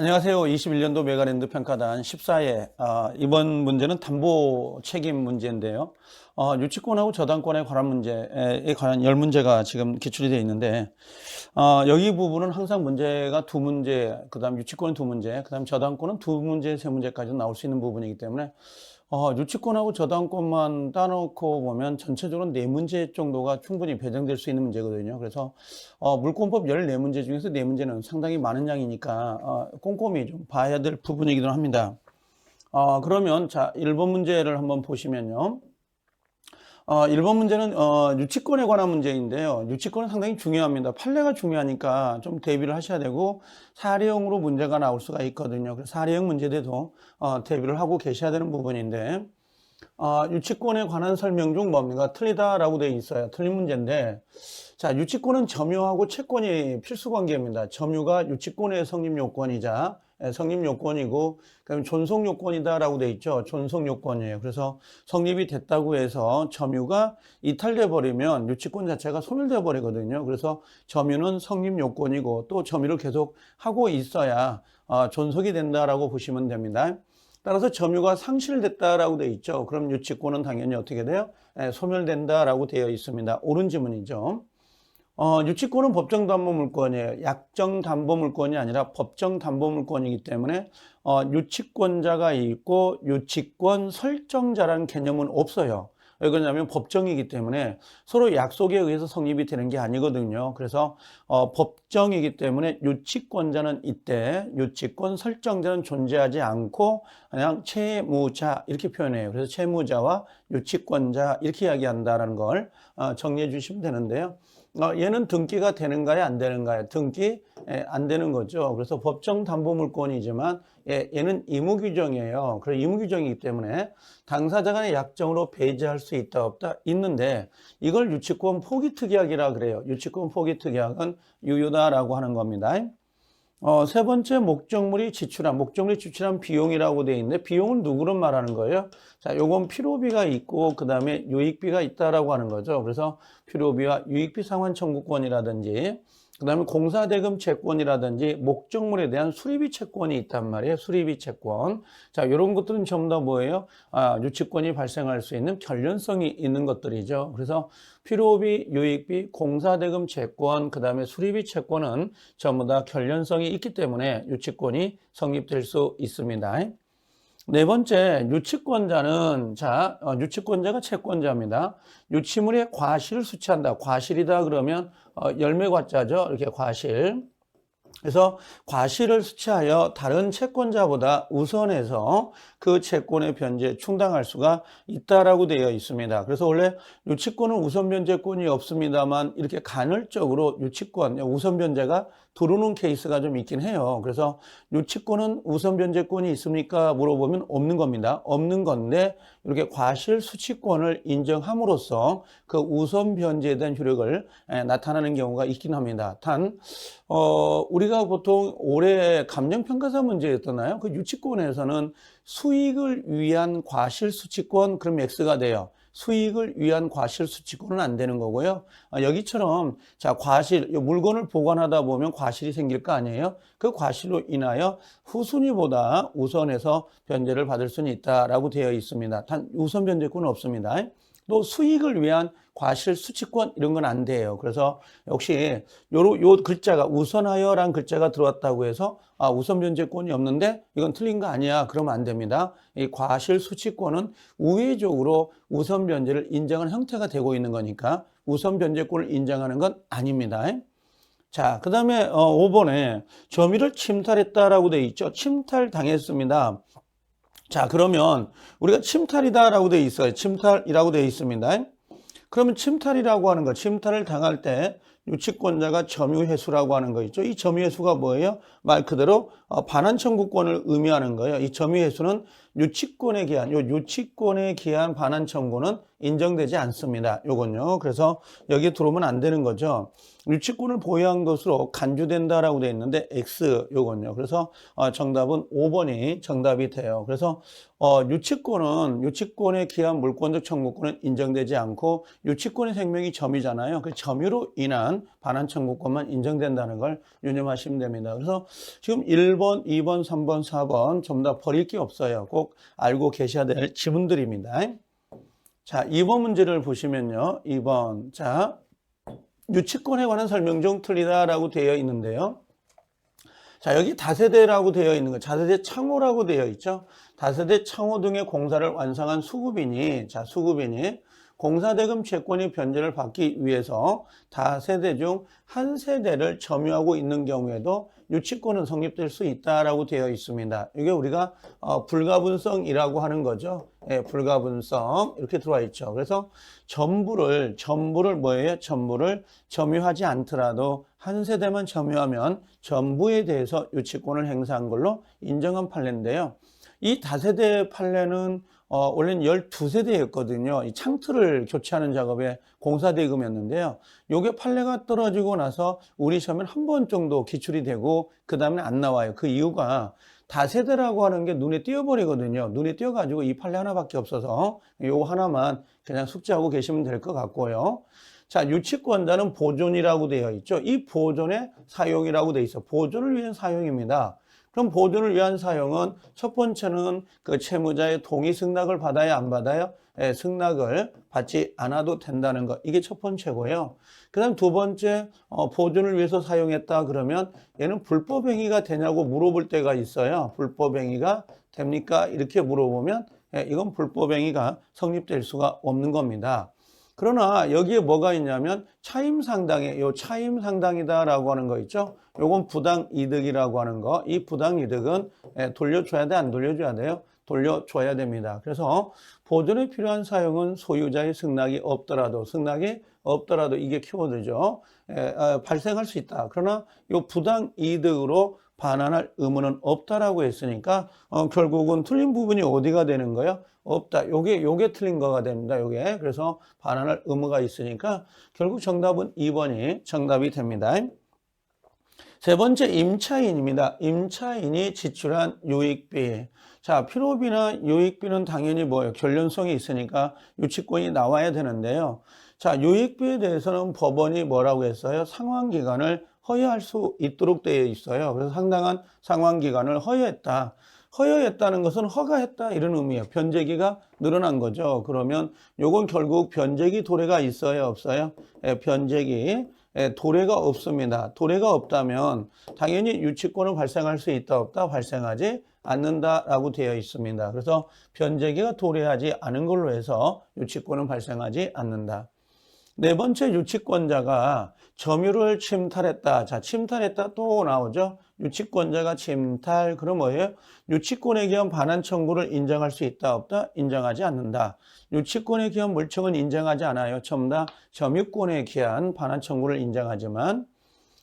안녕하세요. 21년도 메가랜드 평가단 14회. 이번 문제는 담보 책임 문제인데요. 유치권하고 저당권에 관한 문제에 관한 10문제가 지금 기출이 되어 있는데, 여기 부분은 항상 문제가 두 문제, 그 다음 유치권은 두 문제, 그 다음 저당권은 두 문제, 세 문제까지 나올 수 있는 부분이기 때문에, 유치권하고 저당권만 따놓고 보면 전체적으로 네 문제 정도가 충분히 배정될 수 있는 문제거든요. 그래서 물권법 14문제 중에서 네 문제는 상당히 많은 양이니까 꼼꼼히 좀 봐야 될 부분이기도 합니다. 그러면 자 1번 문제를 한번 보시면요. 1번 문제는 유치권에 관한 문제인데요. 유치권은 상당히 중요합니다. 판례가 중요하니까 좀 대비를 하셔야 되고 사례형으로 문제가 나올 수가 있거든요. 그래서 사례형 문제들도 대비를 하고 계셔야 되는 부분인데, 유치권에 관한 설명 중 뭡니까? 틀리다라고 되어 있어요. 틀린 문제인데, 자, 유치권은 점유하고 채권이 필수 관계입니다. 점유가 유치권의 성립 요건이자 성립 요건이고, 그다음에 존속 요건이다라고 되어 있죠. 존속 요건이에요. 그래서 성립이 됐다고 해서 점유가 이탈돼 버리면 유치권 자체가 소멸돼 버리거든요. 그래서 점유는 성립 요건이고 또 점유를 계속 하고 있어야 존속이 된다라고 보시면 됩니다. 따라서 점유가 상실됐다라고 되어 있죠. 그럼 유치권은 당연히 어떻게 돼요? 소멸된다라고 되어 있습니다. 옳은 지문이죠. 유치권은 법정담보물권이에요. 약정담보물권이 아니라 법정담보물권이기 때문에 유치권자가 있고 유치권 설정자라는 개념은 없어요. 왜 그러냐면 법정이기 때문에 서로 약속에 의해서 성립이 되는 게 아니거든요. 그래서 법정이기 때문에 유치권자는 이때 유치권 설정자는 존재하지 않고 그냥 채무자 이렇게 표현해요. 그래서 채무자와 유치권자 이렇게 이야기한다는 걸 정리해 주시면 되는데요. 얘는 등기가 되는가요? 안 되는가요? 등기 안 되는 거죠. 그래서 법정 담보물권이지만 얘는 의무규정이에요. 그래서 의무규정이기 때문에 당사자 간의 약정으로 배제할 수 있다 없다 있는데 이걸 유치권 포기특약이라 그래요. 유치권 포기특약은 유효다라고 하는 겁니다. 세 번째 목적물이 지출한 비용이라고 되어 있는데 비용은 누구를 말하는 거예요? 자, 요건 필요비가 있고 그 다음에 유익비가 있다라고 하는 거죠. 그래서 필요비와 유익비 상환 청구권이라든지 그 다음에 공사대금 채권이라든지 목적물에 대한 수리비 채권이 있단 말이에요. 수리비 채권. 자, 이런 것들은 전부 다 뭐예요? 유치권이 발생할 수 있는 결련성이 있는 것들이죠. 그래서 필요비, 유익비, 공사대금 채권, 그 다음에 수리비 채권은 전부 다 결련성이 있기 때문에 유치권이 성립될 수 있습니다. 네 번째, 유치권자는, 유치권자가 채권자입니다. 유치물의 과실을 수취한다. 과실이다 그러면, 열매과자죠. 이렇게 과실. 그래서 과실을 수취하여 다른 채권자보다 우선해서 그 채권의 변제 충당할 수가 있다라고 되어 있습니다. 그래서 원래 유치권은 우선 변제권이 없습니다만 이렇게 간헐적으로 유치권, 우선 변제가 들어오는 케이스가 좀 있긴 해요. 그래서 유치권은 우선 변제권이 있습니까? 물어보면 없는 겁니다. 없는 건데 이렇게 과실 수취권을 인정함으로써 그 우선 변제에 대한 효력을 나타나는 경우가 있긴 합니다. 우리가 보통 올해 감정평가사 문제였잖아요. 그 유치권에서는 수익을 위한 과실수취권, 그럼 X가 돼요. 수익을 위한 과실수취권은 안 되는 거고요. 여기처럼, 자, 물건을 보관하다 보면 과실이 생길 거 아니에요? 그 과실로 인하여 후순위보다 우선해서 변제를 받을 수는 있다라고 되어 있습니다. 단, 우선 변제권은 없습니다. 또 수익을 위한 과실 수취권 이런 건 안 돼요. 그래서 역시 요 글자가 우선하여라는 글자가 들어왔다고 해서 우선 변제권이 없는데 이건 틀린 거 아니야. 그러면 안 됩니다. 이 과실 수취권은 우회적으로 우선 변제를 인정하는 형태가 되고 있는 거니까 우선 변제권을 인정하는 건 아닙니다. 자, 그 다음에 5번에 점유를 침탈했다라고 되어 있죠. 침탈당했습니다. 자, 그러면 우리가 침탈이다라고 되어 있어요. 침탈이라고 되어 있습니다. 그러면 침탈이라고 하는 거, 침탈을 당할 때 유치권자가 점유회수라고 하는 거 있죠. 이 점유회수가 뭐예요? 말 그대로 반환 청구권을 의미하는 거예요. 이 점유회수는 유치권에 기한 반환 청구는 인정되지 않습니다. 요건요. 그래서 여기 들어오면 안 되는 거죠. 유치권을 보유한 것으로 간주된다라고 되어 있는데 X 요건요. 그래서 정답은 5번이 정답이 돼요. 그래서 유치권에 기한 물권적 청구권은 인정되지 않고 유치권의 생명이 점유잖아요. 그 점유로 인한 반환 청구권만 인정된다는 걸 유념하시면 됩니다. 그래서 지금 1번, 2번, 3번, 4번 전부 다 버릴 게 없어요. 꼭 알고 계셔야 될 지문들입니다. 자, 2번 문제를 보시면요. 2번. 자, 유치권에 관한 설명 중 틀리다라고 되어 있는데요. 자, 여기 다세대라고 되어 있는 거, 다세대 창호라고 되어 있죠. 다세대 창호 등의 공사를 완성한 수급인이 공사대금 채권의 변제를 받기 위해서 다세대 중 한 세대를 점유하고 있는 경우에도 유치권은 성립될 수 있다라고 되어 있습니다. 이게 우리가 불가분성이라고 하는 거죠. 예, 불가분성 이렇게 들어와 있죠. 그래서 전부를 뭐예요? 전부를 점유하지 않더라도 한 세대만 점유하면 전부에 대해서 유치권을 행사한 걸로 인정한 판례인데요. 이 다세대 판례는 원래는 12세대였거든요. 이 창틀을 교체하는 작업에 공사대금이었는데요. 요게 판례가 떨어지고 나서 우리 시험에 한 번 정도 기출이 되고 그 다음에 안 나와요. 그 이유가 다세대라고 하는 게 눈에 띄어버리거든요. 눈에 띄어가지고 이 판례 하나밖에 없어서 요거 하나만 그냥 숙지하고 계시면 될 것 같고요. 자, 유치권자는 보존이라고 되어 있죠. 이 보존의 사용이라고 되어 있어. 보존을 위한 사용입니다. 그럼 보존을 위한 사용은 첫 번째는 그 채무자의 동의 승낙을 받아야 안 받아요? 예, 승낙을 받지 않아도 된다는 것. 이게 첫 번째고요. 그 다음 두 번째, 보존을 위해서 사용했다 그러면 얘는 불법행위가 되냐고 물어볼 때가 있어요. 불법행위가 됩니까? 이렇게 물어보면 예, 이건 불법행위가 성립될 수가 없는 겁니다. 그러나 여기에 뭐가 있냐면 차임상당에 요 차임상당이다라고 하는 거 있죠. 요건 부당이득이라고 하는 거. 이 부당이득은 돌려줘야 돼, 안 돌려줘야 돼요? 돌려줘야 됩니다. 그래서 보존에 필요한 사용은 소유자의 승낙이 없더라도 이게 키워드죠. 발생할 수 있다. 그러나 요 부당이득으로 반환할 의무는 없다라고 했으니까 결국은 틀린 부분이 어디가 되는 거예요? 없다. 요게 틀린 거가 됩니다. 요게. 그래서 반환할 의무가 있으니까 결국 정답은 2번이 정답이 됩니다. 세 번째 임차인입니다. 임차인이 지출한 유익비. 자, 필요비나 유익비는 당연히 뭐예요? 결련성이 있으니까 유치권이 나와야 되는데요. 자, 유익비에 대해서는 법원이 뭐라고 했어요? 상환기간을 허여할 수 있도록 되어 있어요. 그래서 상당한 상환기간을 허여했다는 것은 허가했다 이런 의미예요. 변제기가 늘어난 거죠. 그러면 요건 결국 변제기 도래가 있어요? 없어요? 변제기 도래가 없습니다. 도래가 없다면 당연히 유치권은 발생할 수 있다 없다? 발생하지 않는다라고 되어 있습니다. 그래서 변제기가 도래하지 않은 걸로 해서 유치권은 발생하지 않는다. 네 번째, 유치권자가 점유를 침탈했다. 자, 침탈했다 또 나오죠. 유치권자가 침탈, 그럼 뭐예요? 유치권에 기한 반환 청구를 인정할 수 있다 없다? 인정하지 않는다. 유치권에 기한 물청은 인정하지 않아요. 전부 다 점유권에 기한 반환 청구를 인정하지만,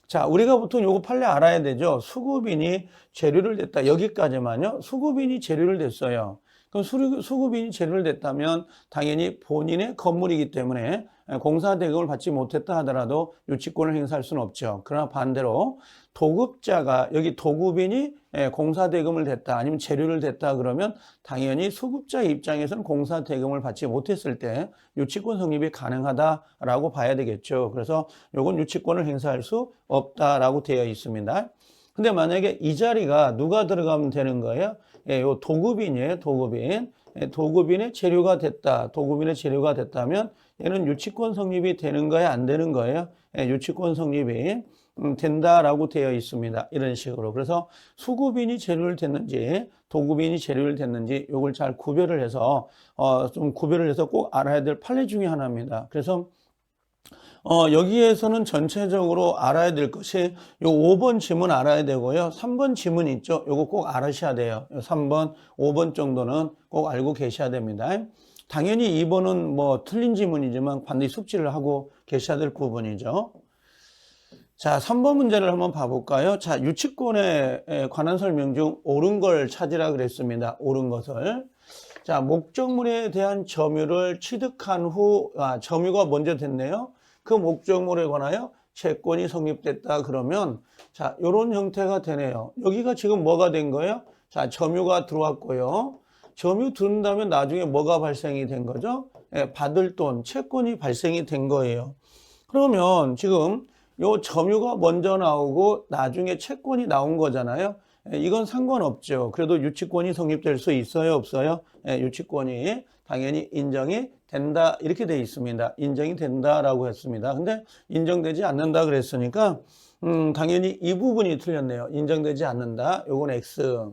자, 우리가 보통 요거 판례 알아야 되죠. 수급인이 재료를 냈다. 여기까지만요. 수급인이 재료를 냈어요. 그럼 수급인이 재료를 냈다면 당연히 본인의 건물이기 때문에 공사대금을 받지 못했다 하더라도 유치권을 행사할 수는 없죠. 그러나 반대로 도급자가 여기 도급인이 공사대금을 댔다 아니면 재료를 댔다 그러면 당연히 수급자 입장에서는 공사대금을 받지 못했을 때 유치권 성립이 가능하다라고 봐야 되겠죠. 그래서 요건 유치권을 행사할 수 없다라고 되어 있습니다. 근데 만약에 이 자리가 누가 들어가면 되는 거예요? 요 도급인이에요. 도급인의 재료가 됐다. 도급인의 재료가 됐다면 얘는 유치권 성립이 되는 거예요? 안 되는 거예요? 유치권 성립이 된다라고 되어 있습니다. 이런 식으로. 그래서 수급인이 재료를 댔는지 도급인이 재료를 댔는지 요걸 잘 구별을 해서 좀 구별을 해서 꼭 알아야 될 판례 중에 하나입니다. 그래서 여기에서는 전체적으로 알아야 될 것이 요 5번 지문 알아야 되고요. 3번 지문 있죠? 요거 꼭 알으셔야 돼요. 3번, 5번 정도는 꼭 알고 계셔야 됩니다. 당연히 2번은 뭐 틀린 지문이지만 반드시 숙지를 하고 계셔야 될 부분이죠. 자, 3번 문제를 한번 봐볼까요? 자, 유치권에 관한 설명 중 옳은 걸 찾으라 그랬습니다. 옳은 것을. 자, 목적물에 대한 점유를 취득한 후, 점유가 먼저 됐네요. 그 목적물에 관하여 채권이 성립됐다 그러면, 자, 요런 형태가 되네요. 여기가 지금 뭐가 된 거예요? 자, 점유가 들어왔고요. 점유 들어온다면 나중에 뭐가 발생이 된 거죠? 예, 받을 돈, 채권이 발생이 된 거예요. 그러면 지금 요 점유가 먼저 나오고 나중에 채권이 나온 거잖아요. 예, 이건 상관없죠. 그래도 유치권이 성립될 수 있어요, 없어요? 예, 유치권이 당연히 인정이 된다 이렇게 돼 있습니다. 인정이 된다라고 했습니다. 근데 인정되지 않는다 그랬으니까 당연히 이 부분이 틀렸네요. 인정되지 않는다. 요건 X.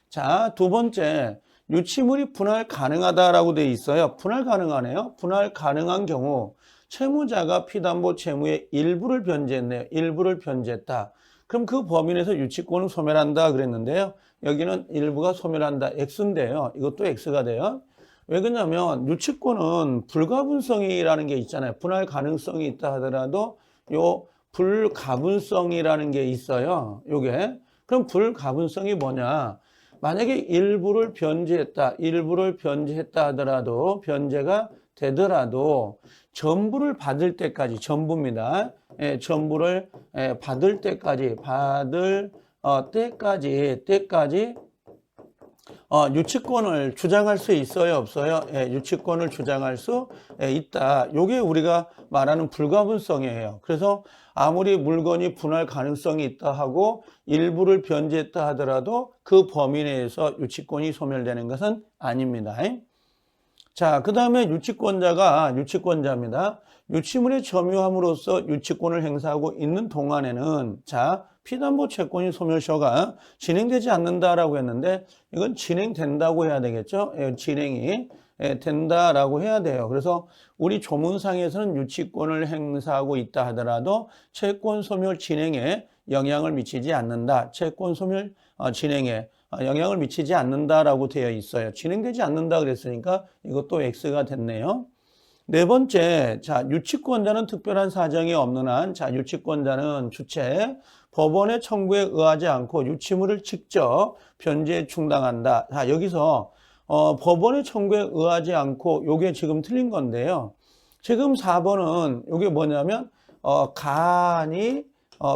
자, 두 번째, 유치물이 분할 가능하다라고 돼 있어요. 분할 가능하네요. 분할 가능한 경우 채무자가 피담보 채무의 일부를 변제했네요. 일부를 변제했다. 그럼 그 범위 내에서 유치권을 소멸한다 그랬는데요. 여기는 일부가 소멸한다. X인데요. 이것도 X가 돼요. 왜 그러냐면 유치권은 불가분성이라는 게 있잖아요. 분할 가능성이 있다 하더라도 요 불가분성이라는 게 있어요. 요게. 그럼 불가분성이 뭐냐? 만약에 일부를 변제했다 하더라도 변제가 되더라도 전부를 받을 때까지 전부입니다. 예, 전부를 받을 때까지 유치권을 주장할 수 있어요, 없어요? 예, 유치권을 주장할 수 있다. 요게 우리가 말하는 불가분성이에요. 그래서 아무리 물건이 분할 가능성이 있다 하고 일부를 변제했다 하더라도 그 범위 내에서 유치권이 소멸되는 것은 아닙니다. 자, 그 다음에 유치권자입니다. 유치물에 점유함으로써 유치권을 행사하고 있는 동안에는, 자, 피담보 채권이 소멸시효가 진행되지 않는다라고 했는데, 이건 진행된다고 해야 되겠죠? 진행이 된다라고 해야 돼요. 그래서 우리 조문상에서는 유치권을 행사하고 있다 하더라도 채권 소멸 진행에 영향을 미치지 않는다. 채권 소멸 진행에 영향을 미치지 않는다라고 되어 있어요. 진행되지 않는다 그랬으니까 이것도 X가 됐네요. 네 번째, 자, 유치권자는 특별한 사정이 없는 한, 자, 유치권자는 주체, 법원의 청구에 의하지 않고 유치물을 직접 변제 충당한다. 자, 여기서 법원의 청구에 의하지 않고 요게 지금 틀린 건데요. 지금 4번은 요게 뭐냐면 간이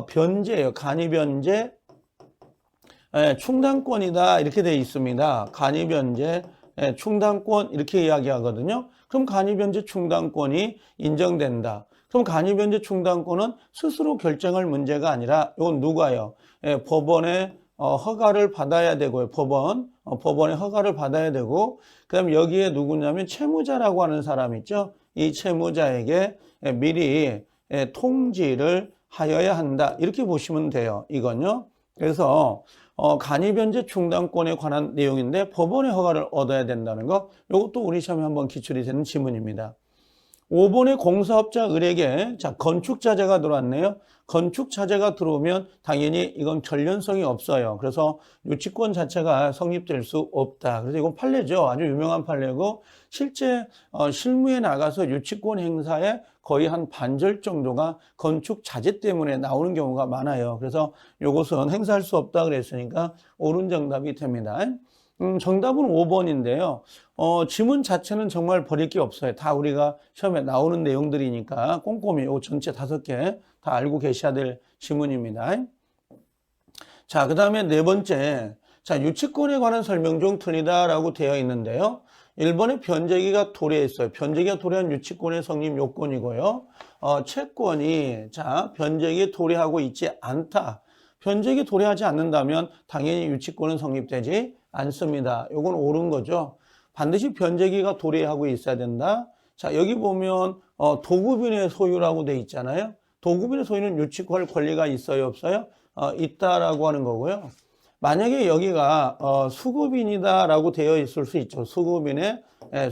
변제예요. 간이 변제 충당권이다 이렇게 되어 있습니다. 간이 변제 충당권 이렇게 이야기하거든요. 그럼 간이 변제 충당권이 인정된다. 그럼 간이 변제 충당권은 스스로 결정할 문제가 아니라 이건 누가요? 법원의 허가를 받아야 되고요. 법원의 허가를 받아야 되고, 그다음 여기에 누구냐면 채무자라고 하는 사람 있죠. 이 채무자에게 미리 통지를 하여야 한다. 이렇게 보시면 돼요. 이건요. 그래서 간이 변제 충당권에 관한 내용인데 법원의 허가를 얻어야 된다는 거, 이것도 우리 시험에 한번 기출이 되는 지문입니다. 5번의 공사업자 을에게, 자, 건축자재가 들어왔네요. 건축자재가 들어오면 당연히 이건 전련성이 없어요. 그래서 유치권 자체가 성립될 수 없다. 그래서 이건 판례죠. 아주 유명한 판례고, 실제 실무에 나가서 유치권 행사에 거의 한 반절 정도가 건축자재 때문에 나오는 경우가 많아요. 그래서 이것은 행사할 수 없다 그랬으니까 옳은 정답이 됩니다. 정답은 5번인데요. 지문 자체는 정말 버릴 게 없어요. 다 우리가 시험에 나오는 내용들이니까 꼼꼼히 이 전체 5개 다 알고 계셔야 될 지문입니다. 자, 그 다음에 네 번째. 자, 유치권에 관한 설명 중 틀리다라고 되어 있는데요. 1번에 변제기가 도래했어요. 변제기가 도래한 유치권의 성립 요건이고요. 채권이, 자, 변제기에 도래하고 있지 않다. 변제기 도래하지 않는다면 당연히 유치권은 성립되지 않습니다. 이건 옳은 거죠. 반드시 변제기가 도래하고 있어야 된다. 자, 여기 보면 도급인의 소유라고 돼 있잖아요. 도급인의 소유는 유치할 권리가 있어요, 없어요? 있다라고 하는 거고요. 만약에 여기가 수급인이다라고 되어 있을 수 있죠. 수급인의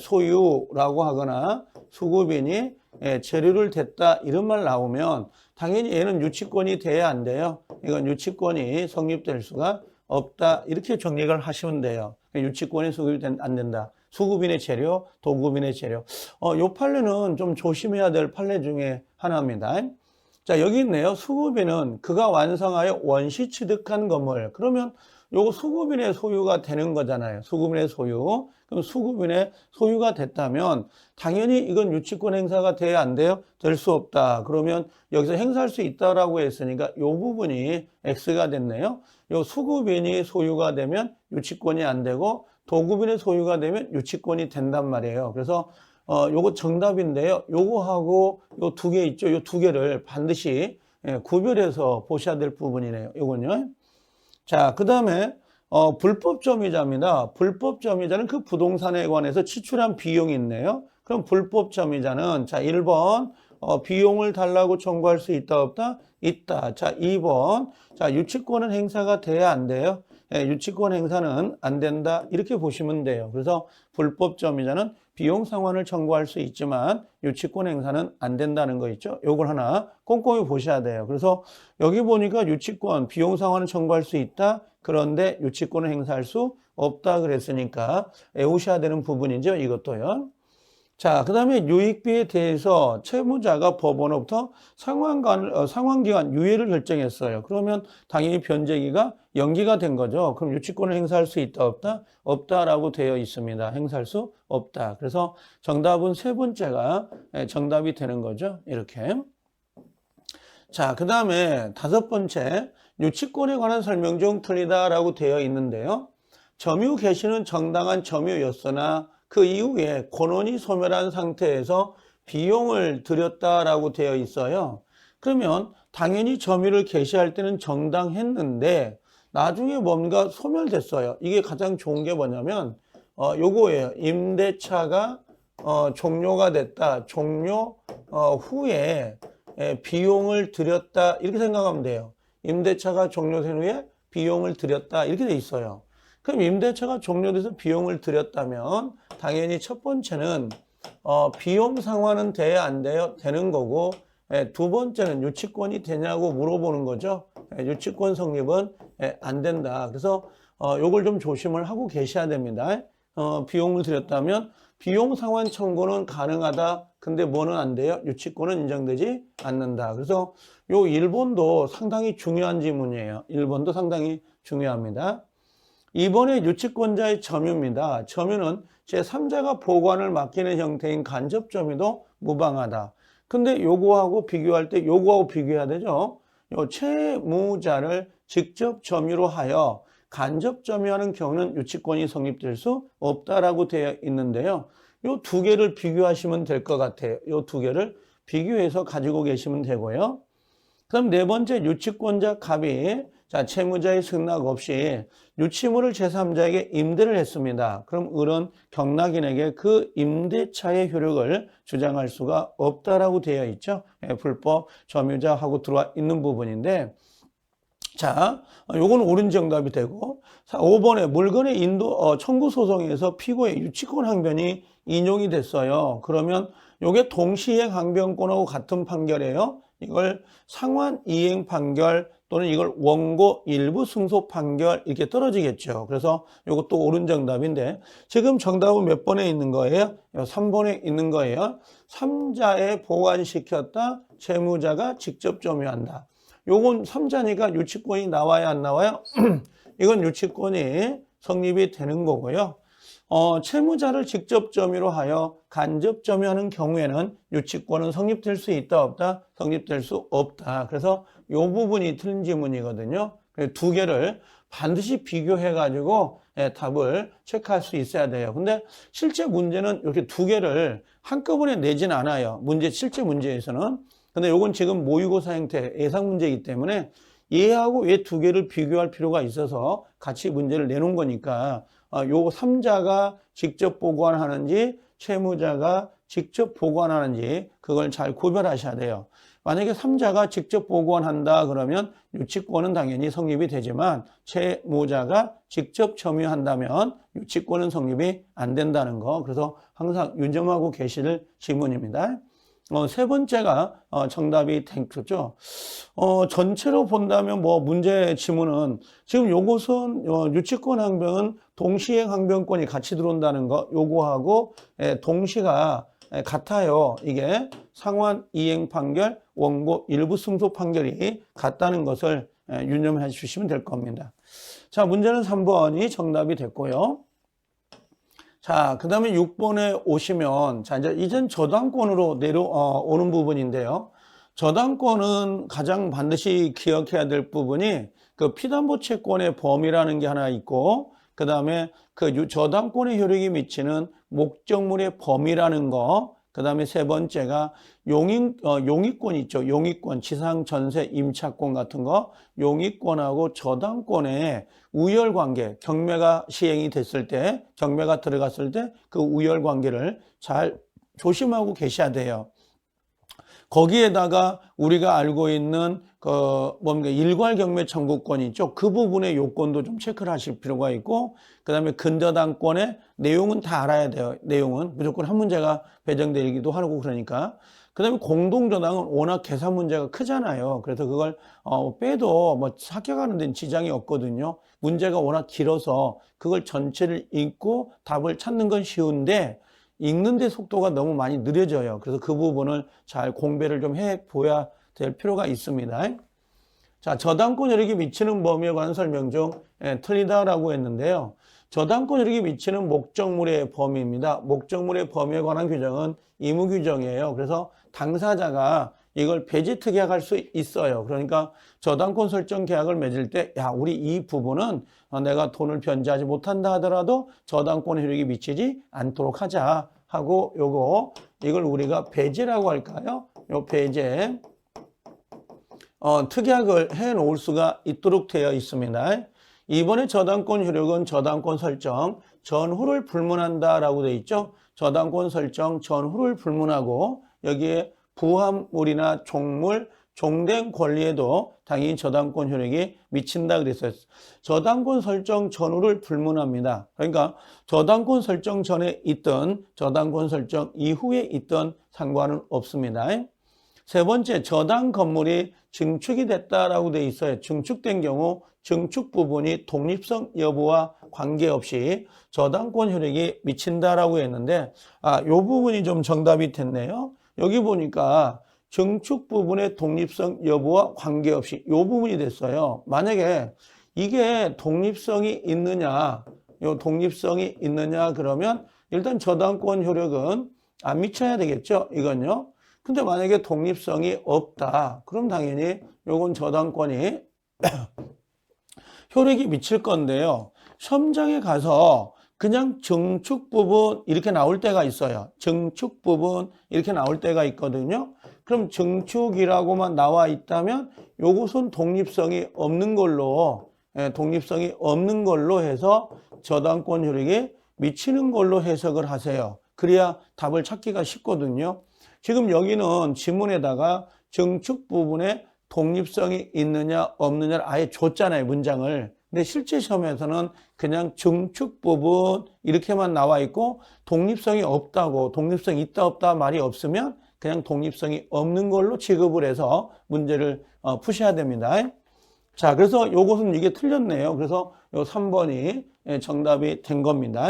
소유라고 하거나 수급인이 재료를 댔다 이런 말 나오면 당연히 얘는 유치권이 돼야 안 돼요. 이건 유치권이 성립될 수가 없다. 이렇게 정리를 하시면 돼요. 유치권이 수급이 안 된다. 수급인의 재료, 도급인의 재료. 요 판례는 좀 조심해야 될 판례 중에 하나입니다. 자, 여기 있네요. 수급인은 그가 완성하여 원시 취득한 건물. 그러면 요거 수급인의 소유가 되는 거잖아요. 수급인의 소유. 그럼 수급인의 소유가 됐다면 당연히 이건 유치권 행사가 돼야 안 돼요? 될 수 없다. 그러면 여기서 행사할 수 있다라고 했으니까 요 부분이 X가 됐네요. 요 수급인이 소유가 되면 유치권이 안 되고 도급인의 소유가 되면 유치권이 된단 말이에요. 그래서 요거 정답인데요. 요거하고 요 두 개 있죠. 요 두 개를 반드시 구별해서 보셔야 될 부분이네요. 요건요. 자, 그 다음에 불법점유자입니다. 불법점유자는 그 부동산에 관해서 지출한 비용이 있네요. 그럼 불법점유자는 자 1번 비용을 달라고 청구할 수 있다 없다? 있다. 자 2번 자 유치권은 행사가 돼야 안 돼요? 유치권 행사는 안 된다. 이렇게 보시면 돼요. 그래서 불법점유자는 비용 상환을 청구할 수 있지만 유치권 행사는 안 된다는 거 있죠. 요걸 하나 꼼꼼히 보셔야 돼요. 그래서 여기 보니까 유치권 비용 상환을 청구할 수 있다. 그런데 유치권을 행사할 수 없다 그랬으니까 외우셔야 되는 부분이죠. 이것도요. 자, 그 다음에 유익비에 대해서 채무자가 법원으로부터 상환기간 유예를 결정했어요. 그러면 당연히 변제기가 연기가 된 거죠. 그럼 유치권을 행사할 수 있다, 없다? 없다라고 되어 있습니다. 행사할 수 없다. 그래서 정답은 세 번째가 정답이 되는 거죠. 이렇게. 자, 그 다음에 다섯 번째, 유치권에 관한 설명 중 틀리다라고 되어 있는데요. 점유 개시는 정당한 점유였으나 그 이후에 권원이 소멸한 상태에서 비용을 들였다라고 되어 있어요. 그러면 당연히 점유를 개시할 때는 정당했는데 나중에 뭔가 소멸됐어요. 이게 가장 좋은 게 뭐냐면 요거예요. 임대차가 종료가 됐다. 종료 후에 비용을 들였다. 이렇게 생각하면 돼요. 임대차가 종료된 후에 비용을 들였다. 이렇게 돼 있어요. 그럼 임대차가 종료돼서 비용을 들였다면 당연히 첫 번째는 비용 상환은 돼야 안 돼요? 되는 거고 두 번째는 유치권이 되냐고 물어보는 거죠. 유치권 성립은 안 된다. 그래서 요걸 좀 조심을 하고 계셔야 됩니다. 비용을 들였다면 비용 상환 청구는 가능하다. 근데 뭐는 안 돼요? 유치권은 인정되지 않는다. 그래서 요 1번도 상당히 중요한 지문이에요. 1번도 상당히 중요합니다. 이번에 유치권자의 점유입니다. 점유는 제3자가 보관을 맡기는 형태인 간접 점유도 무방하다. 근데 요거하고 비교할 때 요거하고 비교해야 되죠. 요 채무자를 직접 점유로 하여 간접 점유하는 경우는 유치권이 성립될 수 없다라고 되어 있는데요. 요 두 개를 비교하시면 될 것 같아요. 요 두 개를 비교해서 가지고 계시면 되고요. 그럼 네 번째 유치권자 갑이 자 채무자의 승낙 없이 유치물을 제3자에게 임대를 했습니다. 그럼 을은 경락인에게 그 임대차의 효력을 주장할 수가 없다라고 되어 있죠. 불법 점유자하고 들어와 있는 부분인데 자, 요건 옳은 정답이 되고 5번에 물건의 청구 소송에서 피고의 유치권 항변이 인용이 됐어요. 그러면 요게 동시행 항변권하고 같은 판결이에요. 이걸 상환 이행 판결 또는 이걸 원고 일부 승소 판결 이렇게 떨어지겠죠. 그래서 이것도 옳은 정답인데 지금 정답은 몇 번에 있는 거예요? 3번에 있는 거예요. 3자에 보관시켰다. 채무자가 직접 점유한다. 요건 3자니까 유치권이 나와야 안 나와요? 이건 유치권이 성립이 되는 거고요. 채무자를 직접 점유로 하여 간접 점유하는 경우에는 유치권은 성립될 수 있다 없다? 성립될 수 없다. 그래서 이 부분이 틀린 지문이거든요. 두 개를 반드시 비교해 가지고 답을 체크할 수 있어야 돼요. 근데 실제 문제는 이렇게 두 개를 한꺼번에 내진 않아요. 실제 문제에서는. 근데 이건 지금 모의고사 형태 예상 문제이기 때문에 얘하고 얘 두 개를 비교할 필요가 있어서 같이 문제를 내놓은 거니까 요 3자가 직접 보관하는지 채무자가 직접 보관하는지 그걸 잘 구별하셔야 돼요. 만약에 3자가 직접 보관한다 그러면 유치권은 당연히 성립이 되지만 채무자가 직접 점유한다면 유치권은 성립이 안 된다는 거. 그래서 항상 유념하고 계실 지문입니다. 세 번째가 정답이 되겠죠. 전체로 본다면 문제 지문은 지금 요것은 유치권 항변은 동시행 항변권이 같이 들어온다는 거 요거하고 동시가 같아요. 이게 상환 이행 판결, 원고 일부 승소 판결이 같다는 것을 유념해 주시면 될 겁니다. 자, 문제는 3번이 정답이 됐고요. 자, 그 다음에 6번에 오시면, 자, 이젠 저당권으로 오는 부분인데요. 저당권은 가장 반드시 기억해야 될 부분이 그 피담보 채권의 범위라는 게 하나 있고, 그 다음에 그 저당권의 효력이 미치는 목적물의 범위라는 거, 그 다음에 세 번째가 용익권 있죠. 용익권, 지상, 전세, 임차권 같은 거, 용익권하고 저당권의 우열관계, 경매가 시행이 됐을 때, 경매가 들어갔을 때 그 우열관계를 잘 조심하고 계셔야 돼요. 거기에다가 우리가 알고 있는 일괄 경매 청구권 있죠. 그 부분의 요건도 좀 체크를 하실 필요가 있고, 그 다음에 근저당권의 내용은 다 알아야 돼요. 내용은 무조건 한 문제가 배정되기도 하고 그러니까. 그 다음에 공동저당은 워낙 계산 문제가 크잖아요. 그래서 그걸 빼도 뭐 합격하는 데는 지장이 없거든요. 문제가 워낙 길어서 그걸 전체를 읽고 답을 찾는 건 쉬운데 읽는데 속도가 너무 많이 느려져요. 그래서 그 부분을 잘 공배를 좀 해보야 될 필요가 있습니다. 자, 저당권 효력이 미치는 범위에 관한 설명 중 틀리다라고 했는데요. 저당권 효력이 미치는 목적물의 범위입니다. 목적물의 범위에 관한 규정은 의무 규정이에요. 그래서 당사자가 이걸 배제 특약할 수 있어요. 그러니까 저당권 설정 계약을 맺을 때, 야, 우리 이 부분은 내가 돈을 변제하지 못한다 하더라도 저당권 효력이 미치지 않도록 하자 하고 이걸 우리가 배제라고 할까요? 요 배제 특약을 해 놓을 수가 있도록 되어 있습니다. 이번에 저당권 효력은 저당권 설정 전후를 불문한다라고 되어 있죠. 저당권 설정 전후를 불문하고 여기에 부합물이나 종물, 종된 권리에도 당연히 저당권 효력이 미친다 그랬어요. 저당권 설정 전후를 불문합니다. 그러니까 저당권 설정 전에 있던 저당권 설정 이후에 있던 상관은 없습니다. 세 번째, 저당 건물이 증축이 됐다라고 되어 있어요. 증축된 경우 증축 부분이 독립성 여부와 관계없이 저당권 효력이 미친다라고 했는데 이 부분이 좀 정답이 됐네요. 여기 보니까 증축 부분의 독립성 여부와 관계없이 이 부분이 됐어요. 만약에 이게 독립성이 있느냐, 그러면 일단 저당권 효력은 안 미쳐야 되겠죠. 이건요. 근데 만약에 독립성이 없다. 그럼 당연히 요건 저당권이 효력이 미칠 건데요. 시험장에 가서 그냥 증축 부분 이렇게 나올 때가 있어요. 증축 부분 이렇게 나올 때가 있거든요. 그럼 증축이라고만 나와 있다면 요것은 독립성이 없는 걸로 해서 저당권 효력이 미치는 걸로 해석을 하세요. 그래야 답을 찾기가 쉽거든요. 지금 여기는 지문에다가 증축 부분에 독립성이 있느냐 없느냐를 아예 줬잖아요. 문장을. 근데 실제 시험에서는 그냥 증축 부분 이렇게만 나와 있고 독립성이 없다고 독립성이 있다 없다 말이 없으면 그냥 독립성이 없는 걸로 취급을 해서 문제를 푸셔야 됩니다. 자, 그래서 요것은 이게 틀렸네요. 그래서 요 3번이 정답이 된 겁니다.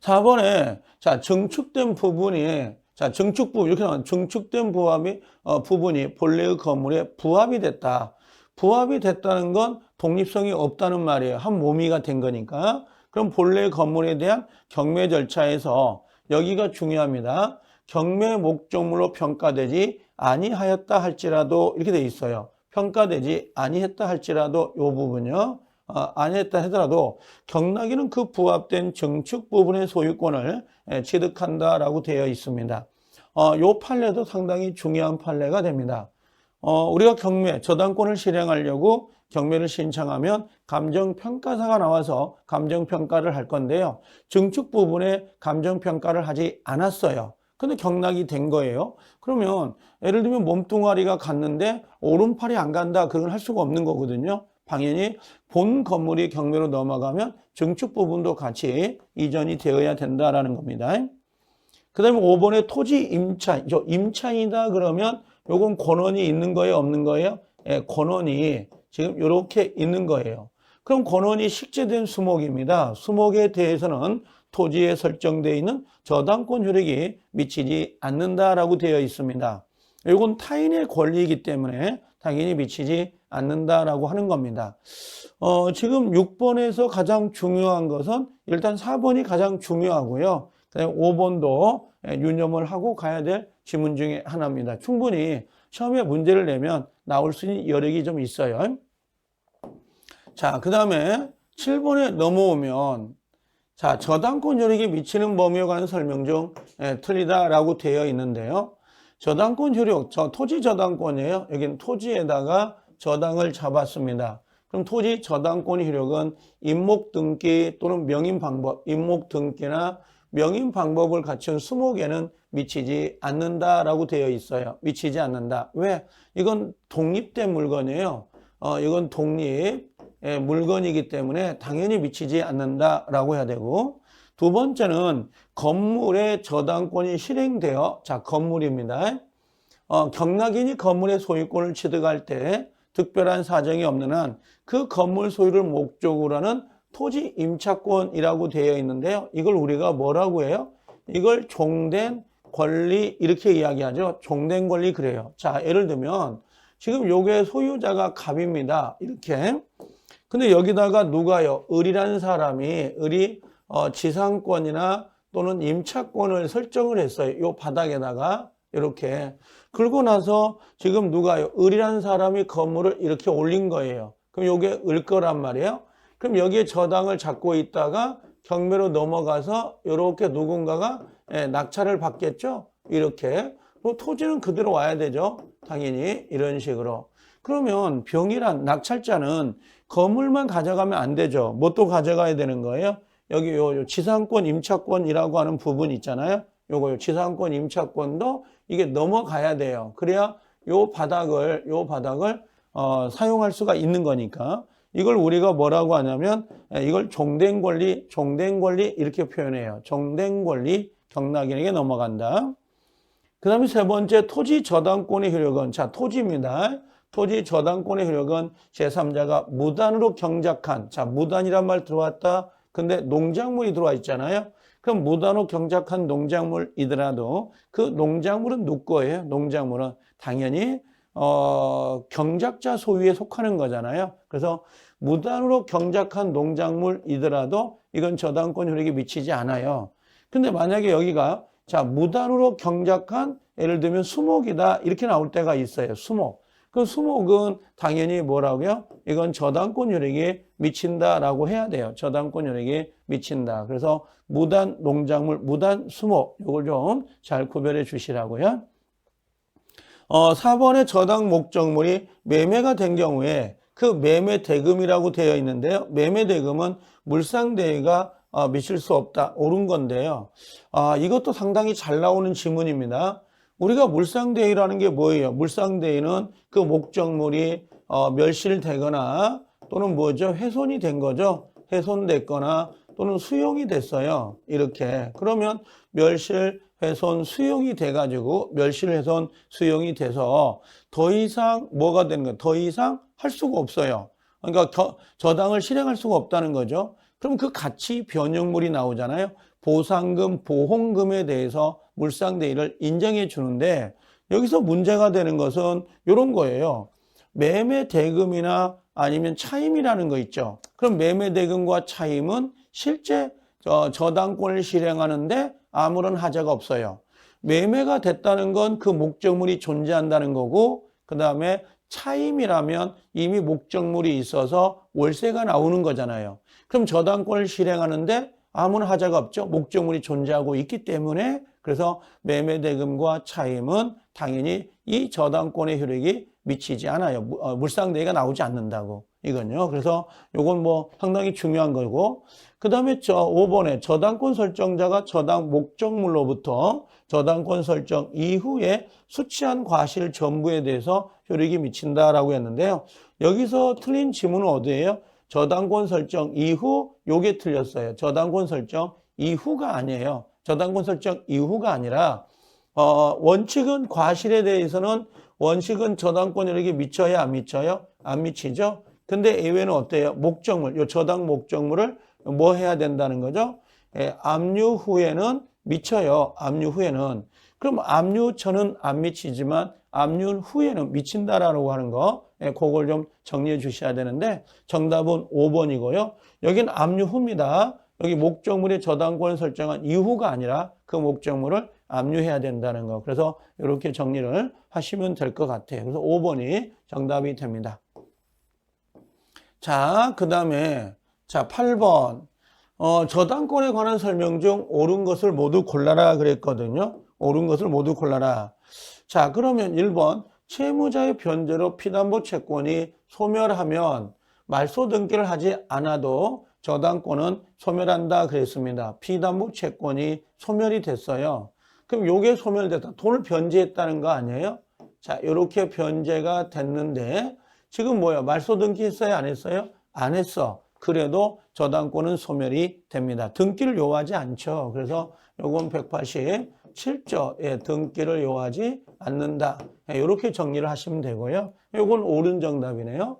4번에 자, 증축된 부분이 증축 부분 이렇게 나와요. 증축된 부분이 본래의 건물에 부합이 됐다. 부합이 됐다는 건 독립성이 없다는 말이에요. 한 모미가 된 거니까. 그럼 본래 건물에 대한 경매 절차에서 여기가 중요합니다. 경매 목적물로 평가되지 아니하였다 할지라도 이렇게 돼 있어요. 평가되지 아니했다 할지라도 이 부분요. 아니했다 하더라도 경락인은 그 부합된 증축 부분의 소유권을 취득한다라고 되어 있습니다. 이 판례도 상당히 중요한 판례가 됩니다. 우리가 저당권을 실행하려고 경매를 신청하면 감정평가사가 나와서 감정평가를 할 건데요. 증축 부분에 감정평가를 하지 않았어요. 근데 경락이 된 거예요. 그러면 예를 들면 몸뚱아리가 갔는데 오른팔이 안 간다. 그건 할 수가 없는 거거든요. 당연히 본 건물이 경매로 넘어가면 증축 부분도 같이 이전이 되어야 된다라는 겁니다. 그 다음에 5번에 토지 임차이다 그러면 요건 권원이 있는 거예요? 없는 거예요? 권원이 지금 이렇게 있는 거예요. 그럼 권원이 식재된 수목입니다. 수목에 대해서는 토지에 설정되어 있는 저당권 효력이 미치지 않는다라고 되어 있습니다. 이건 타인의 권리이기 때문에 당연히 미치지 않는다라고 하는 겁니다. 지금 6번에서 가장 중요한 것은 일단 4번이 가장 중요하고요. 5번도 유념을 하고 가야 될 지문 중에 하나입니다. 충분히 시험에 문제를 내면 나올 수 있는 여력이 좀 있어요. 자, 그 다음에 7번에 넘어오면 자, 저당권 효력이 미치는 범위에 관한 설명 중 틀리다라고 되어 있는데요. 저당권 효력, 토지 저당권이에요. 여기는 토지에다가 저당을 잡았습니다. 그럼 토지 저당권 효력은 임목 등기 또는 명인 방법, 임목 등기나 명인 방법을 갖춘 수목에는 미치지 않는다라고 되어 있어요. 미치지 않는다. 왜? 이건 독립된 물건이에요. 이건 독립 물건이기 때문에 당연히 미치지 않는다라고 해야 되고, 두 번째는 건물의 저당권이 실행되어, 자, 건물입니다. 경락인이 건물의 소유권을 취득할 때 특별한 사정이 없는 한 그 건물 소유를 목적으로 하는 토지 임차권이라고 되어 있는데요. 이걸 우리가 뭐라고 해요? 이걸 종된 권리 이렇게 이야기하죠. 종된 권리 그래요. 자, 예를 들면 지금 요게 소유자가 갑입니다. 이렇게. 근데 여기다가 누가요? 을이라는 사람이 을이 지상권이나 또는 임차권을 설정을 했어요. 요 바닥에다가 이렇게. 그러고 나서 지금 누가요? 을이라는 사람이 건물을 이렇게 올린 거예요. 그럼 요게 을 거란 말이에요. 그럼 여기에 저당을 잡고 있다가 경매로 넘어가서 이렇게 누군가가 낙찰을 받겠죠? 이렇게. 그럼 토지는 그대로 와야 되죠? 당연히 이런 식으로. 그러면 병이란 낙찰자는 건물만 가져가면 안 되죠. 뭣도 가져가야 되는 거예요? 여기 요 지상권 임차권이라고 하는 부분 있잖아요. 요거 지상권 임차권도 이게 넘어가야 돼요. 그래야 요 바닥을 사용할 수가 있는 거니까. 이걸 우리가 뭐라고 하냐면 이걸 종된 권리 이렇게 표현해요. 종된 권리 경락인에게 넘어간다. 그 다음에 세 번째 토지 저당권의 효력은, 자, 토지입니다. 토지 저당권의 효력은 제3자가 무단으로 경작한, 자, 무단이란 말 들어왔다. 근데 농작물이 들어와 있잖아요. 그럼 무단으로 경작한 농작물이더라도 그 농작물은 누구 거예요? 농작물은 당연히 경작자 소유에 속하는 거잖아요. 그래서 무단으로 경작한 농작물이더라도 이건 저당권 효력이 미치지 않아요. 근데 만약에 여기가 자, 무단으로 경작한 예를 들면 수목이다 이렇게 나올 때가 있어요. 수목. 그 수목은 당연히 뭐라고요? 이건 저당권 효력에 미친다라고 해야 돼요. 저당권 효력에 미친다. 그래서 무단 농작물, 무단 수목 이걸 좀 잘 구별해 주시라고요. 4번의 저당 목적물이 매매가 된 경우에 그 매매 대금이라고 되어 있는데요. 매매 대금은 물상대위가 미칠 수 없다. 옳은 건데요. 이것도 상당히 잘 나오는 지문입니다. 우리가 물상대위라는 게 뭐예요? 물상대위는 그 목적물이 멸실되거나 또는 뭐죠? 훼손이 된 거죠. 훼손됐거나 또는 수용이 됐어요. 이렇게. 그러면 멸실, 훼손, 수용이 돼가지고 멸실, 훼손, 수용이 돼서 더 이상 뭐가 되는 거예요? 더 이상 할 수가 없어요. 그러니까 저당을 실행할 수가 없다는 거죠. 그럼 그 가치 변형물이 나오잖아요. 보상금, 보험금에 대해서 물상대위를 인정해 주는데 여기서 문제가 되는 것은 이런 거예요. 매매 대금이나 아니면 차임이라는 거 있죠. 그럼 매매 대금과 차임은 실제 저당권을 실행하는데 아무런 하자가 없어요. 매매가 됐다는 건 그 목적물이 존재한다는 거고, 그 다음에 차임이라면 이미 목적물이 있어서 월세가 나오는 거잖아요. 그럼 저당권을 실행하는데 아무런 하자가 없죠. 목적물이 존재하고 있기 때문에. 그래서 매매대금과 차임은 당연히 이 저당권의 효력이 미치지 않아요. 물상대위가 나오지 않는다고. 이건요. 그래서 요건 뭐 상당히 중요한 거고. 그 다음에 5번에 저당권 설정자가 저당 목적물로부터 저당권 설정 이후에 수취한 과실 전부에 대해서 효력이 미친다라고 했는데요. 여기서 틀린 지문은 어디예요? 저당권 설정 이후, 요게 틀렸어요. 저당권 설정 이후가 아니에요. 저당권 설정 이후가 아니라 원칙은 과실에 대해서는 원칙은 저당권 효력이 미쳐야 안 미쳐요? 안 미치죠? 근데 예외는 어때요? 목적물, 요 저당 목적물을 뭐 해야 된다는 거죠? 압류 후에는 미쳐요. 압류 후에는. 그럼 압류 전은 안 미치지만 압류 후에는 미친다라고 하는 거, 그걸 좀 정리해 주셔야 되는데 정답은 5번이고요. 여긴 압류 후입니다. 여기 목적물의 저당권을 설정한 이후가 아니라 그 목적물을 압류해야 된다는 거. 그래서 이렇게 정리를 하시면 될 것 같아요. 그래서 5번이 정답이 됩니다. 자, 그 다음에 자 8번 저당권에 관한 설명 중 옳은 것을 모두 골라라 그랬거든요. 옳은 것을 모두 골라라. 자, 그러면 1번 채무자의 변제로 피담보 채권이 소멸하면 말소 등기를 하지 않아도 저당권은 소멸한다 그랬습니다. 피담보 채권이 소멸이 됐어요. 그럼 요게 소멸됐다. 돈을 변제했다는 거 아니에요? 자, 이렇게 변제가 됐는데 지금 뭐야? 말소 등기 했어요? 안 했어요? 안 했어. 그래도 저당권은 소멸이 됩니다. 등기를 요하지 않죠. 그래서 요건 187조, 등기를 요하지 않는다. 이렇게 정리를 하시면 되고요. 요건 옳은 정답이네요.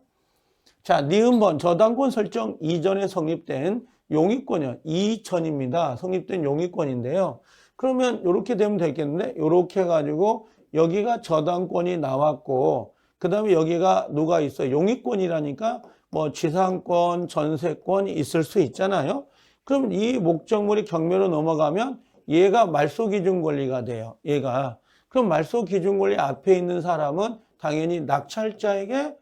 자, 니은번 저당권 설정 이전에 성립된 용의권이요. 이전입니다. 성립된 용의권인데요. 그러면 이렇게 되면 되겠는데 이렇게 해가지고 여기가 저당권이 나왔고 그 다음에 여기가 누가 있어요? 용의권이라니까 뭐 지상권, 전세권이 있을 수 있잖아요. 그럼 이 목적물이 경매로 넘어가면 얘가 말소기준 권리가 돼요. 얘가. 그럼 말소기준 권리 앞에 있는 사람은 당연히 낙찰자에게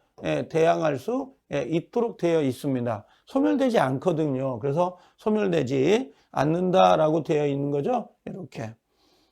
대항할 수 있도록 되어 있습니다. 소멸되지 않거든요. 그래서 소멸되지 않는다라고 되어 있는 거죠. 이렇게.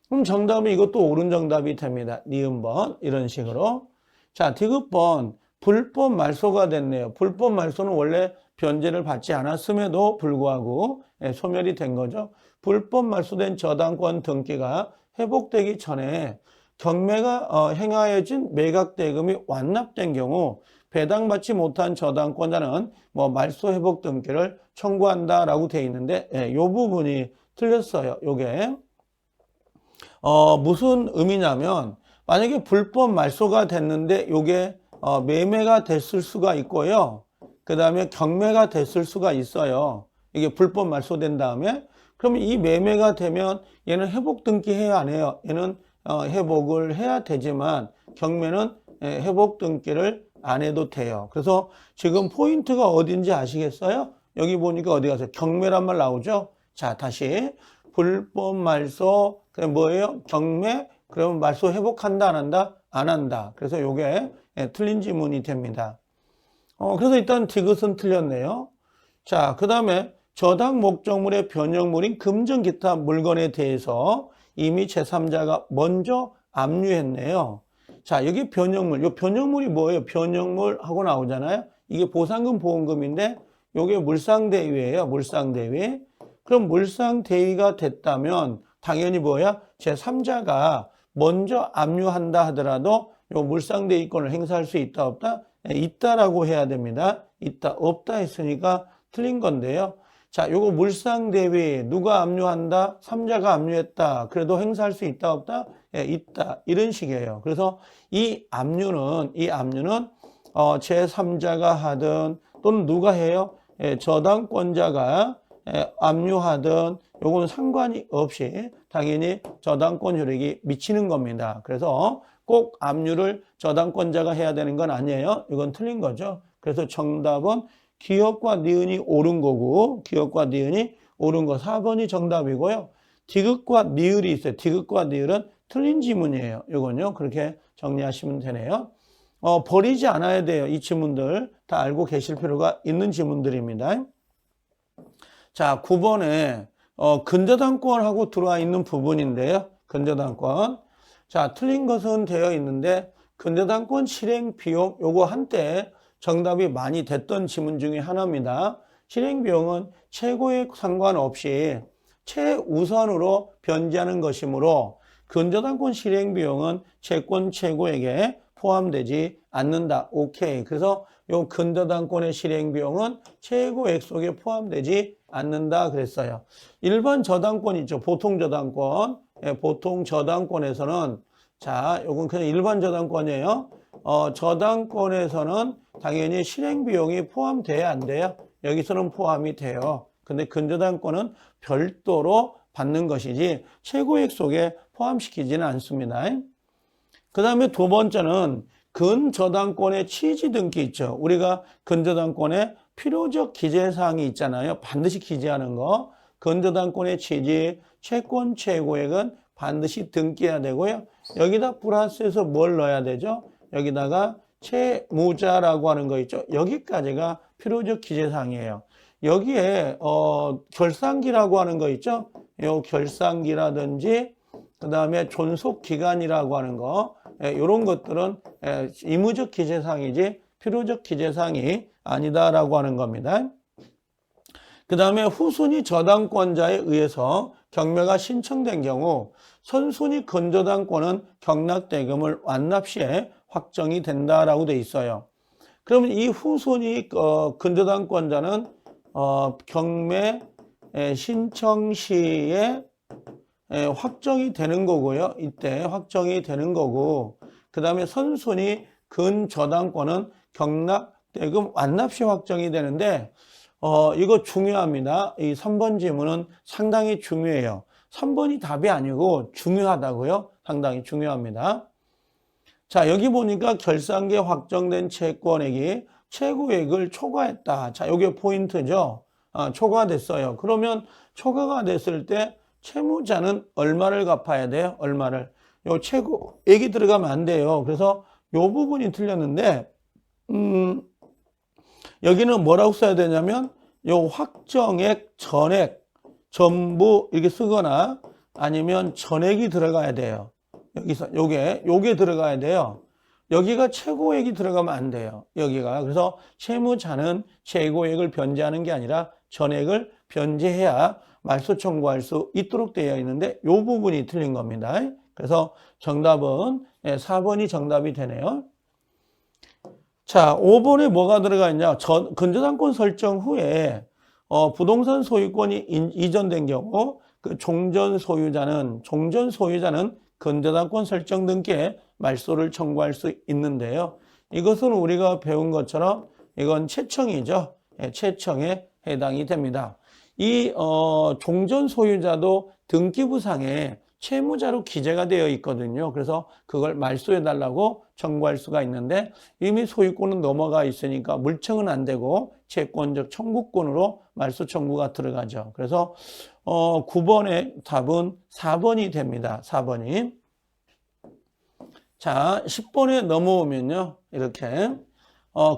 그럼 정답은 이것도 옳은 정답이 됩니다. 니은번 이런 식으로. 자, 디귿번 불법 말소가 됐네요. 불법 말소는 원래 변제를 받지 않았음에도 불구하고 소멸이 된 거죠. 불법 말소된 저당권 등기가 회복되기 전에 경매가 행하여진 매각대금이 완납된 경우 배당받지 못한 저당권자는 뭐 말소 회복 등기를 청구한다라고 되어 있는데 이 부분이 틀렸어요. 요게 무슨 의미냐면 만약에 불법 말소가 됐는데 요게 매매가 됐을 수가 있고요. 그 다음에 경매가 됐을 수가 있어요. 이게 불법 말소된 다음에 그러면 이 매매가 되면 얘는 회복 등기해야 안 해요. 얘는 회복을 해야 되지만 경매는 회복 등기를 안 해도 돼요. 그래서 지금 포인트가 어딘지 아시겠어요? 여기 보니까 어디 가서 경매란 말 나오죠? 자, 다시 불법 말소 그럼 뭐예요? 경매 그러면 말소 회복한다 안 한다? 안 한다. 그래서 요게 틀린 지문이 됩니다. 그래서 일단 디귿은 틀렸네요. 자, 그 다음에 저당 목적물의 변형물인 금전 기타 물건에 대해서 이미 제3자가 먼저 압류했네요. 자, 여기 변형물. 이 변형물이 뭐예요? 변형물 하고 나오잖아요. 이게 보상금 보험금인데 이게 물상대위예요. 물상대위. 그럼 물상대위가 됐다면 당연히 뭐야? 제3자가 먼저 압류한다 하더라도 이 물상대위권을 행사할 수 있다 없다? 있다라고 해야 됩니다. 있다 없다 했으니까 틀린 건데요. 자, 요거 물상대위 누가 압류한다? 3자가 압류했다. 그래도 행사할 수 있다 없다? 있다. 이런 식이에요. 그래서 이 압류는 제3자가 하든 또는 누가 해요? 저당권자가 압류하든 요거는 상관이 없이 당연히 저당권 효력이 미치는 겁니다. 그래서 꼭 압류를 저당권자가 해야 되는 건 아니에요. 이건 틀린 거죠. 그래서 정답은 기업과 니은이 옳은 거고 기업과 니은이 옳은 거 4번이 정답이고요. 디귿과 니을이 있어요. 디귿과 니을은 틀린 지문이에요. 이건요. 그렇게 정리하시면 되네요. 버리지 않아야 돼요. 이 지문들 다 알고 계실 필요가 있는 지문들입니다. 자, 9번에 근저당권하고 들어와 있는 부분인데요. 근저당권. 자, 틀린 것은 되어 있는데 근저당권 실행 비용 요거 한때 정답이 많이 됐던 지문 중에 하나입니다. 실행 비용은 최고액 상관없이 최우선으로 변제하는 것이므로 근저당권 실행 비용은 채권 최고액에 포함되지 않는다. 오케이. 그래서 요 근저당권의 실행 비용은 최고액 속에 포함되지 않는다 그랬어요. 일반 저당권 있죠. 보통 저당권. 보통 저당권에서는 자, 요건 그냥 일반 저당권이에요. 저당권에서는 당연히 실행 비용이 포함돼야 안 돼요. 여기서는 포함이 돼요. 근데 근저당권은 별도로 받는 것이지 최고액 속에 포함시키지는 않습니다. 그 다음에 두 번째는 근저당권의 취지 등기 있죠. 우리가 근저당권에 필요적 기재사항이 있잖아요. 반드시 기재하는 거. 근저당권의 취지, 채권 최고액은 반드시 등기해야 되고요. 여기다 플러스해서 뭘 넣어야 되죠? 여기다가 채무자라고 하는 거 있죠. 여기까지가 필요적 기재사항이에요. 여기에 결산기라고 하는 거 있죠. 요 결산기라든지 그 다음에 존속기간이라고 하는 거, 이런 것들은 의무적 기재사항이지 필요적 기재사항이 아니다라고 하는 겁니다. 그 다음에 후순위 저당권자에 의해서 경매가 신청된 경우 선순위 근저당권은 경락대금을 완납 시에 확정이 된다라고 돼 있어요. 그러면 이 후순위 근저당권자는 경매 신청 시에 확정이 되는 거고요. 이때 확정이 되는 거고, 그 다음에 선순위 근저당권은 경락대금 완납 시 확정이 되는데, 이거 중요합니다. 이 3번 질문은 상당히 중요해요. 3번이 답이 아니고 중요하다고요? 상당히 중요합니다. 자, 여기 보니까 결산기에 확정된 채권액이 최고액을 초과했다. 자, 이게 포인트죠. 초과됐어요. 그러면 초과가 됐을 때 채무자는 얼마를 갚아야 돼요? 얼마를? 요 최고액이 들어가면 안 돼요. 그래서 요 부분이 틀렸는데, 여기는 뭐라고 써야 되냐면, 요 확정액, 전액, 전부 이렇게 쓰거나 아니면 전액이 들어가야 돼요. 여기서 요게 들어가야 돼요. 여기가 최고액이 들어가면 안 돼요. 여기가. 그래서 채무자는 최고액을 변제하는 게 아니라 전액을 변제해야 말소 청구할 수 있도록 되어 있는데 요 부분이 틀린 겁니다. 그래서 정답은 4번이 정답이 되네요. 자, 5번에 뭐가 들어가 있냐? 근저당권 설정 후에 부동산 소유권이 이전된 경우 그 종전 소유자는 근저당권 설정 등기에 말소를 청구할 수 있는데요. 이것은 우리가 배운 것처럼 이건 채청이죠. 채청에 해당이 됩니다. 이 종전 소유자도 등기부상에 채무자로 기재가 되어 있거든요. 그래서 그걸 말소해 달라고 청구할 수가 있는데 이미 소유권은 넘어가 있으니까 물청은 안 되고 채권적 청구권으로 말소 청구가 들어가죠. 그래서 9번의 답은 4번이 됩니다. 4번이. 자, 10번에 넘어오면요. 이렇게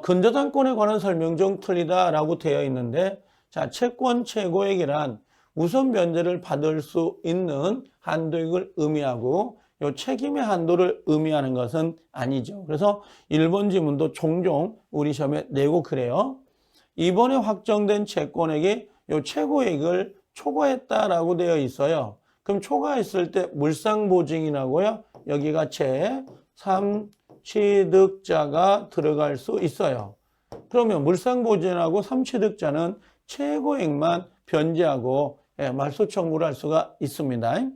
근저당권에 관한 설명 중 틀리다라고 되어 있는데 자, 채권 최고액이란 우선 변제를 받을 수 있는 한도액을 의미하고 이 책임의 한도를 의미하는 것은 아니죠. 그래서 1번 지문도 종종 우리 시험에 내고 그래요. 이번에 확정된 채권액이 이 최고액을 초과했다라고 되어 있어요. 그럼 초과했을 때 물상보증이라고요. 여기가 제3취득자가 들어갈 수 있어요. 그러면 물상보증하고 3취득자는 최고액만 변제하고 말소 청구를 할 수가 있습니다.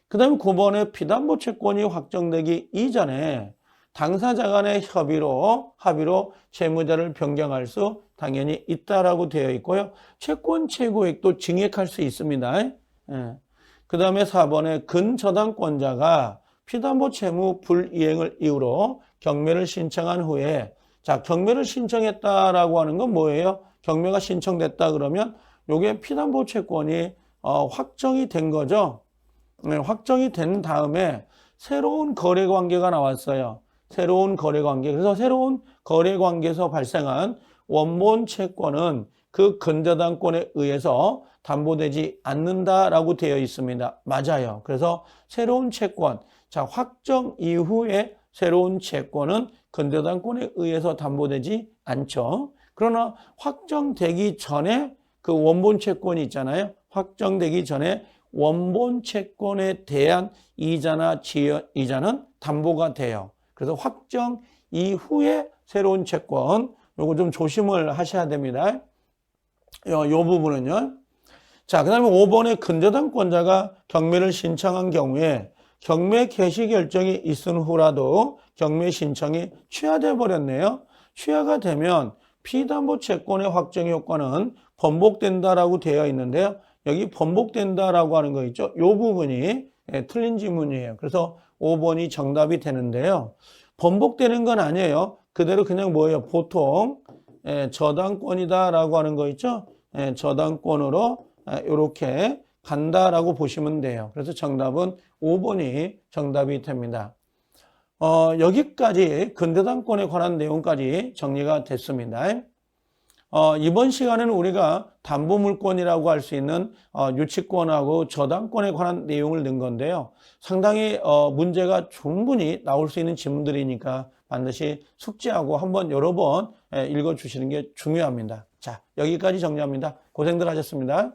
그 다음에 9번에 피담보 채권이 확정되기 이전에 당사자 간의 합의로 채무자를 변경할 수 당연히 있다라고 되어 있고요. 채권 최고액도 증액할 수 있습니다. 그 다음에 4번에 근저당권자가 피담보 채무 불이행을 이유로 경매를 신청한 후에 자, 경매를 신청했다라고 하는 건 뭐예요? 경매가 신청됐다 그러면 요게 피담보 채권이 확정이 된 거죠. 확정이 된 다음에 새로운 거래 관계가 나왔어요. 새로운 거래 관계. 그래서 새로운 거래 관계에서 발생한 원본 채권은 그 근저당권에 의해서 담보되지 않는다라고 되어 있습니다. 맞아요. 그래서 새로운 채권, 자, 확정 이후에 새로운 채권은 근저당권에 의해서 담보되지 않죠. 그러나 확정되기 전에 그 원본 채권이 있잖아요. 확정되기 전에 원본 채권에 대한 이자나 이자는 담보가 돼요. 그래서 확정 이후에 새로운 채권, 요거 좀 조심을 하셔야 됩니다. 요 부분은요. 자, 그 다음에 5번에 근저당권자가 경매를 신청한 경우에 경매 개시 결정이 있은 후라도 경매 신청이 취하돼 버렸네요. 취하가 되면 피담보 채권의 확정 효과는 번복된다라고 되어 있는데요. 여기 번복된다라고 하는 거 있죠? 이 부분이 틀린 지문이에요. 그래서 5번이 정답이 되는데요. 번복되는 건 아니에요. 그대로 그냥 뭐예요? 보통 저당권이다라고 하는 거 있죠? 저당권으로 이렇게 간다라고 보시면 돼요. 그래서 정답은 5번이 정답이 됩니다. 여기까지 근대당권에 관한 내용까지 정리가 됐습니다. 이번 시간에는 우리가 담보물권이라고 할 수 있는 유치권하고 저당권에 관한 내용을 넣은 건데요. 상당히 문제가 충분히 나올 수 있는 지문들이니까 반드시 숙지하고 한번 여러 번 읽어주시는 게 중요합니다. 자, 여기까지 정리합니다. 고생들 하셨습니다.